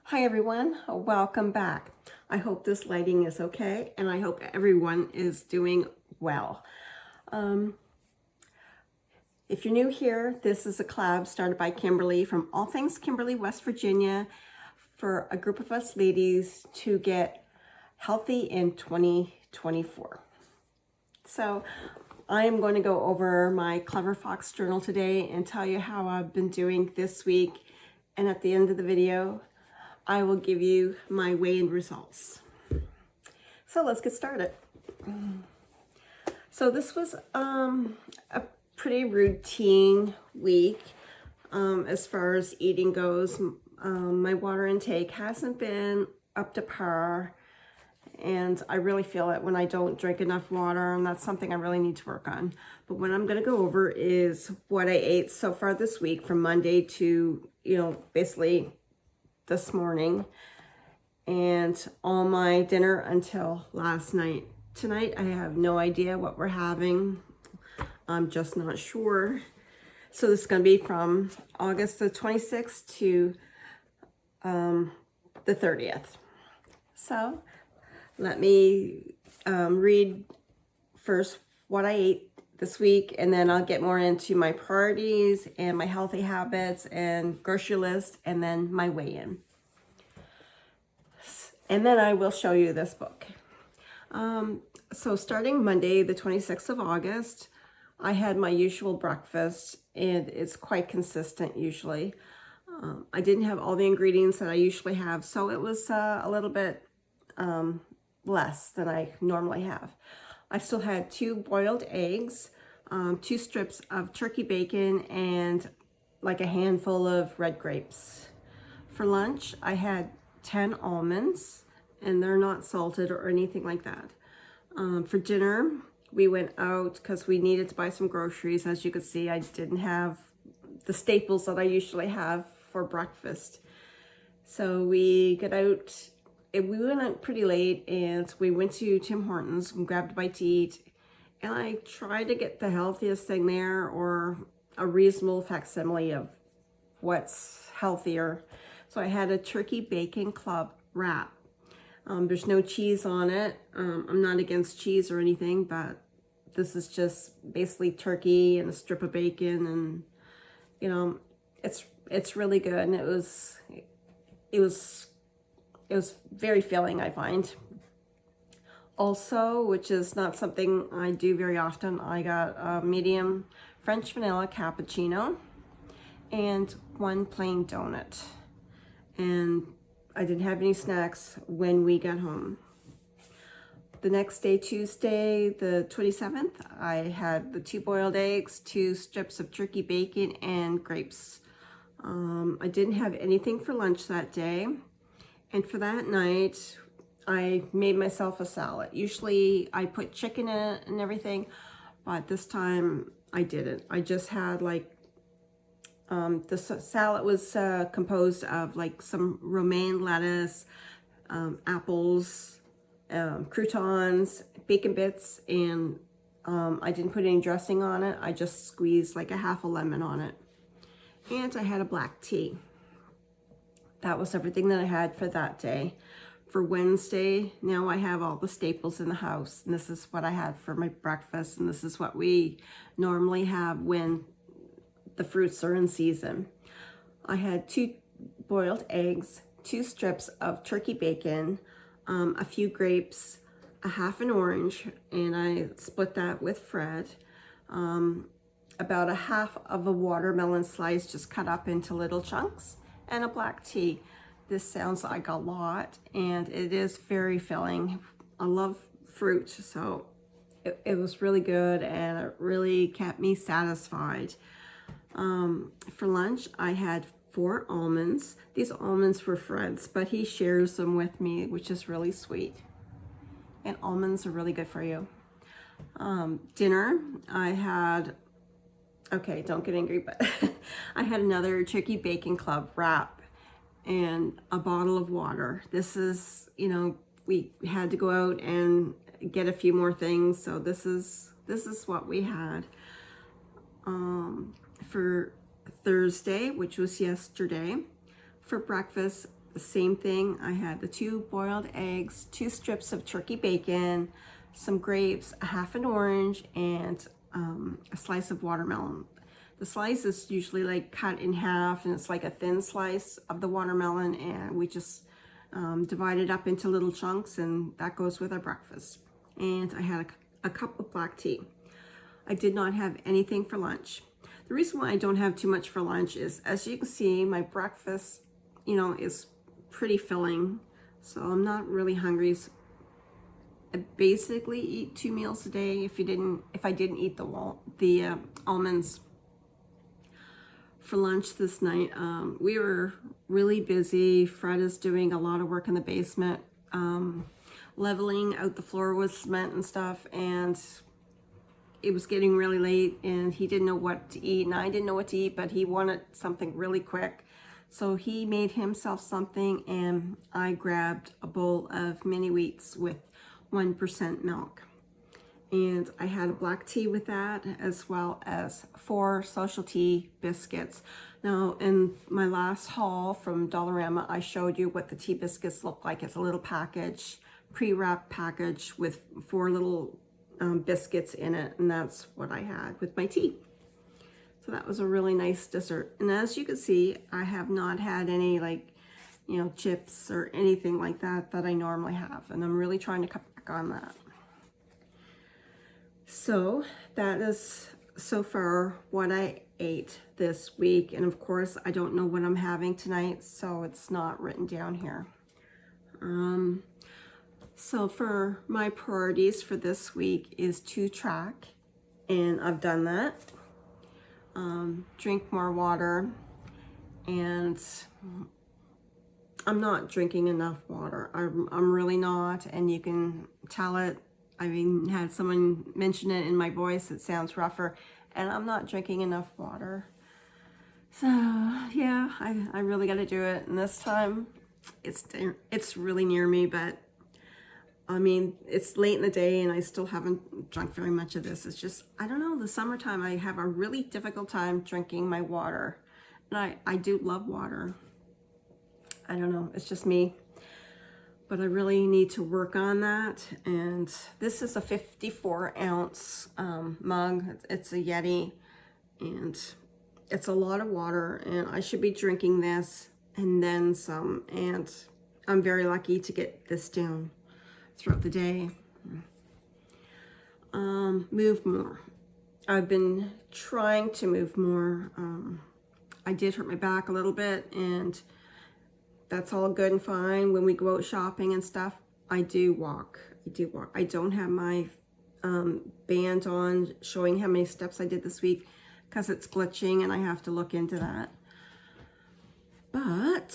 Hi everyone, welcome back. I hope this lighting is okay and I hope everyone is doing well. If you're new here, this is a collab started by Kimberly from All Things Kimberly, West Virginia, for a group of us ladies to get healthy in 2024. So I am going to go over my Clever Fox journal today and tell you how I've been doing this week, and at the end of the video I will give you my weigh-in results. So let's get started. So this was a pretty routine week as far as eating goes. My water intake hasn't been up to par, and I really feel it when I don't drink enough water, and that's something I really need to work on. But what I'm going to go over is what I ate so far this week from Monday to, basically this morning, and all my dinner until last night. Tonight I have no idea what we're having. I'm just not sure. So this is going to be from August the 26th to the 30th. So let me read first what I ate this week, and then I'll get more into my priorities and my healthy habits and grocery list, and then my weigh-in. And then I will show you this book. So starting Monday, the 26th of August, I had my usual breakfast, and it's quite consistent usually. I didn't have all the ingredients that I usually have, so it was a little bit less than I normally have. I still had 2 boiled eggs, 2 strips of turkey bacon, and like a handful of red grapes. For lunch, I had 10 almonds, and they're not salted or anything like that. For dinner, we went out because we needed to buy some groceries. As you can see, I didn't have the staples that I usually have for breakfast. So we got out. We went out pretty late, and we went to Tim Hortons and grabbed a bite to eat. And I tried to get the healthiest thing there, or a reasonable facsimile of what's healthier. So I had a turkey bacon club wrap. There's no cheese on it. I'm not against cheese or anything, but this is just basically turkey and a strip of bacon, and it's really good. And it was very filling, I find. Also, which is not something I do very often, I got a medium French vanilla cappuccino and 1 plain donut. And I didn't have any snacks when we got home. The next day, Tuesday, the 27th, I had the 2 boiled eggs, 2 strips of turkey bacon, and grapes. I didn't have anything for lunch that day. And for that night, I made myself a salad. Usually I put chicken in it and everything, but this time I didn't. I just had the salad was composed of some romaine lettuce, apples, croutons, bacon bits, and I didn't put any dressing on it. I just squeezed a half a lemon on it. And I had a black tea. That was everything that I had for that day. For Wednesday, now I have all the staples in the house, and this is what I had for my breakfast, and this is what we normally have when the fruits are in season. I had 2 boiled eggs, 2 strips of turkey bacon, a few grapes, a half an orange, and I split that with Fred. About a half of a watermelon slice just cut up into little chunks, and a black tea. This sounds like a lot, and it is very filling. I love fruit, so it was really good, and it really kept me satisfied. For lunch, I had 4 almonds. These almonds were Fred's, but he shares them with me, which is really sweet. And almonds are really good for you. Dinner, I had, okay, don't get angry, but I had another turkey bacon club wrap and a bottle of water. This is, we had to go out and get a few more things, so this is what we had. For Thursday, which was yesterday, for breakfast, the same thing. I had the 2 boiled eggs, 2 strips of turkey bacon, some grapes, a half an orange, and a slice of watermelon. The slice is usually like cut in half, and it's like a thin slice of the watermelon, and we just divide it up into little chunks, and that goes with our breakfast. And I had a cup of black tea. I did not have anything for lunch. The reason why I don't have too much for lunch is, as you can see, my breakfast, you know, is pretty filling, so I'm not really hungry. So I basically eat 2 meals a day if I didn't eat the almonds. For lunch this night, we were really busy. Fred is doing a lot of work in the basement, leveling out the floor with cement and stuff, and it was getting really late, and he didn't know what to eat, and I didn't know what to eat, but he wanted something really quick. So he made himself something, and I grabbed a bowl of mini wheats with 1% milk. And I had a black tea with that, as well as 4 social tea biscuits. Now, in my last haul from Dollarama, I showed you what the tea biscuits look like. It's a little package, pre-wrapped package with 4 little biscuits in it, and that's what I had with my tea. So that was a really nice dessert. And as you can see, I have not had any, like, you know, chips or anything like that I normally have, and I'm really trying to cut back on that. So that is so far what I ate this week, and of course I don't know what I'm having tonight, so it's not written down here. So for my priorities for this week is to track, and I've done that. Drink more water, and I'm not drinking enough water. I'm really not, and you can tell it. I mean, had someone mention it in my voice, it sounds rougher, and I'm not drinking enough water. So yeah, I really got to do it, and this time it's really near me, but I mean, it's late in the day and I still haven't drunk very much of this. It's just, I don't know, the summertime I have a really difficult time drinking my water, and I do love water. I don't know, it's just me. But I really need to work on that. And this is a 54-ounce mug. It's a Yeti, and it's a lot of water, and I should be drinking this and then some. And I'm very lucky to get this down throughout the day. Move more. I've been trying to move more. I did hurt my back a little bit, and that's all good and fine. When we go out shopping and stuff, I do walk. I don't have my band on showing how many steps I did this week because it's glitching, and I have to look into that. But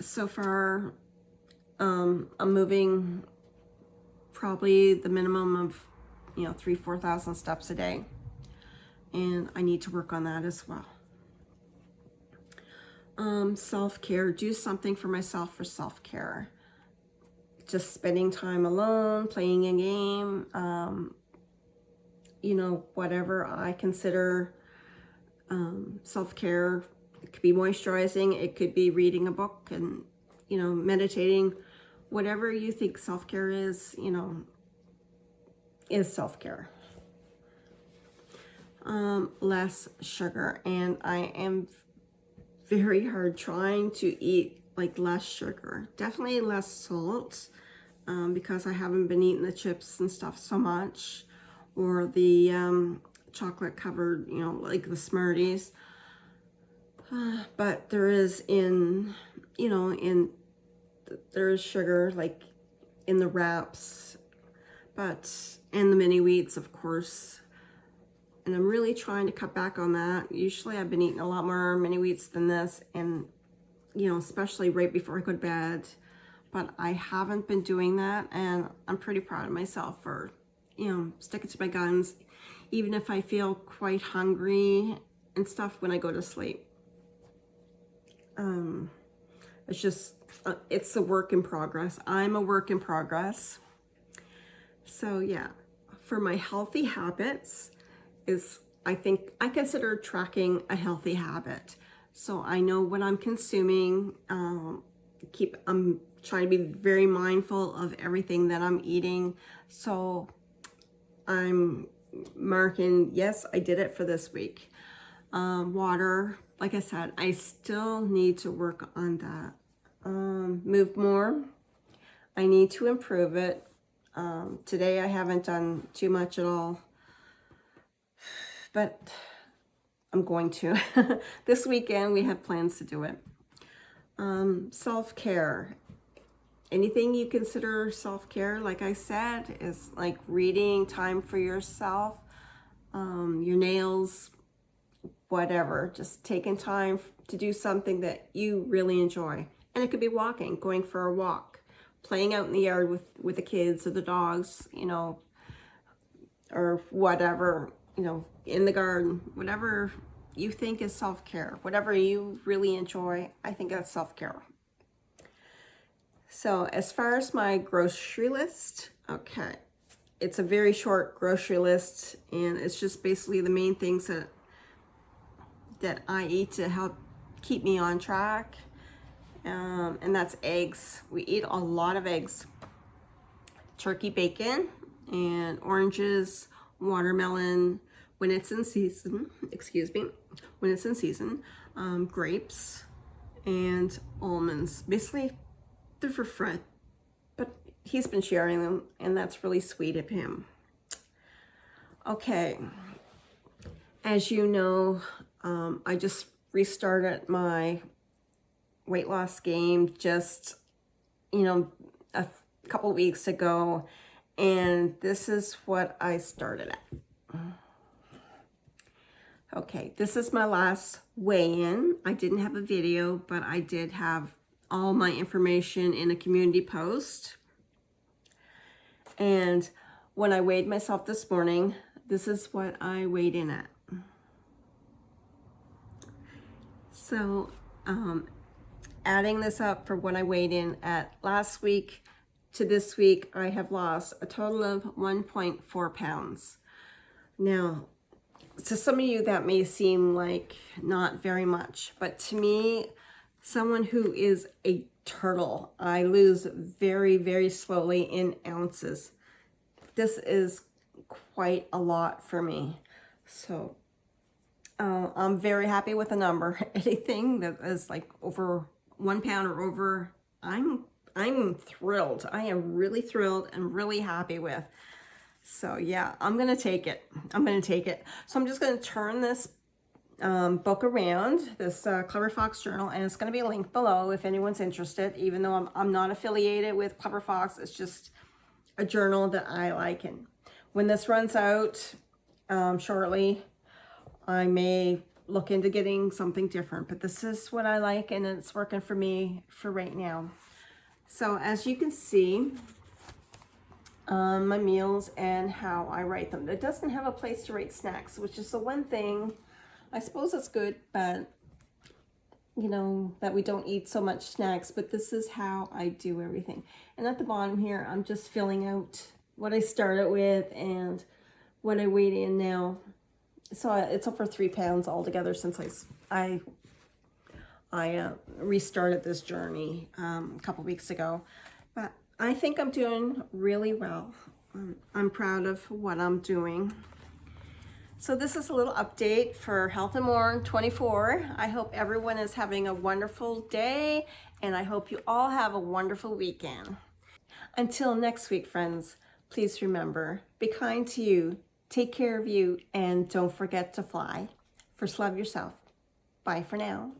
so far, I'm moving probably the minimum of 3,000-4,000 steps a day, and I need to work on that as well. Self-care, do something for myself for self-care. Just spending time alone, playing a game, whatever I consider self-care. It could be moisturizing, it could be reading a book, and meditating. Whatever you think self-care is self-care. Less sugar, and I am very hard trying to eat like less sugar, definitely less salt, because I haven't been eating the chips and stuff so much, or the chocolate covered, like the Smarties. But there is there's sugar like in the wraps, and the mini wheats, of course. And I'm really trying to cut back on that. Usually I've been eating a lot more mini wheats than this, and especially right before I go to bed. But I haven't been doing that, and I'm pretty proud of myself for sticking to my guns, even if I feel quite hungry and stuff when I go to sleep. It's just it's a work in progress. I'm a work in progress. So yeah, for my healthy habits, I consider tracking a healthy habit. so I know what I'm consuming. I'm trying to be very mindful of everything that I'm eating. So I'm marking, yes, I did it for this week. Water, like I said, I still need to work on that. Move more. I need to improve it. Today I haven't done too much at all, but I'm going to. This weekend we have plans to do it. Self-care. Anything you consider self-care, like I said, is like reading, time for yourself, your nails, whatever. Just taking time to do something that you really enjoy. And it could be walking, going for a walk, playing out in the yard with the kids or the dogs, you know, or whatever, you know, in the garden, whatever you think is self-care, whatever you really enjoy, I think that's self-care. So as far as my grocery list, okay, it's a very short grocery list, and it's just basically the main things that I eat to help keep me on track. And that's eggs. We eat a lot of eggs. Turkey bacon and oranges, watermelon, when it's in season, when it's in season, grapes and almonds. Basically, they're for Fred, but he's been sharing them, and that's really sweet of him. Okay, as you know, I just restarted my weight loss game just, you know, a couple weeks ago, and this is what I started at. Okay, this is my last weigh-in. I didn't have a video, but I did have all my information in a community post. And when I weighed myself this morning, this is what I weighed in at. So, adding this up for what I weighed in at last week to this week, I have lost a total of 1.4 pounds. Now, to some of you that may seem like not very much, but to me, someone who is a turtle, I lose very, very slowly in ounces. This is quite a lot for me. So I'm very happy with the number. Anything that is like over 1 pound or over, I'm thrilled. I am really thrilled and really happy with. So yeah, I'm gonna take it. I'm gonna take it. So I'm just gonna turn this book around, this Clever Fox journal, and it's going to be linked below if anyone's interested. Even though I'm not affiliated with Clever Fox, it's just a journal that I like. And when this runs out shortly, I may look into getting something different, but this is what I like, and it's working for me for right now. So as you can see, my meals and how I write them. It doesn't have a place to write snacks, which is the one thing. I suppose it's good, but you know, that we don't eat so much snacks, but this is how I do everything. And at the bottom here, I'm just filling out what I started with and what I weighed in now. So it's over 3 pounds altogether since I restarted this journey a couple weeks ago. But I think I'm doing really well. I'm proud of what I'm doing. So this is a little update for Health and More 24. I hope everyone is having a wonderful day, and I hope you all have a wonderful weekend. Until next week, friends, please remember, be kind to you, take care of you, and don't forget to fly. First, love yourself. Bye for now.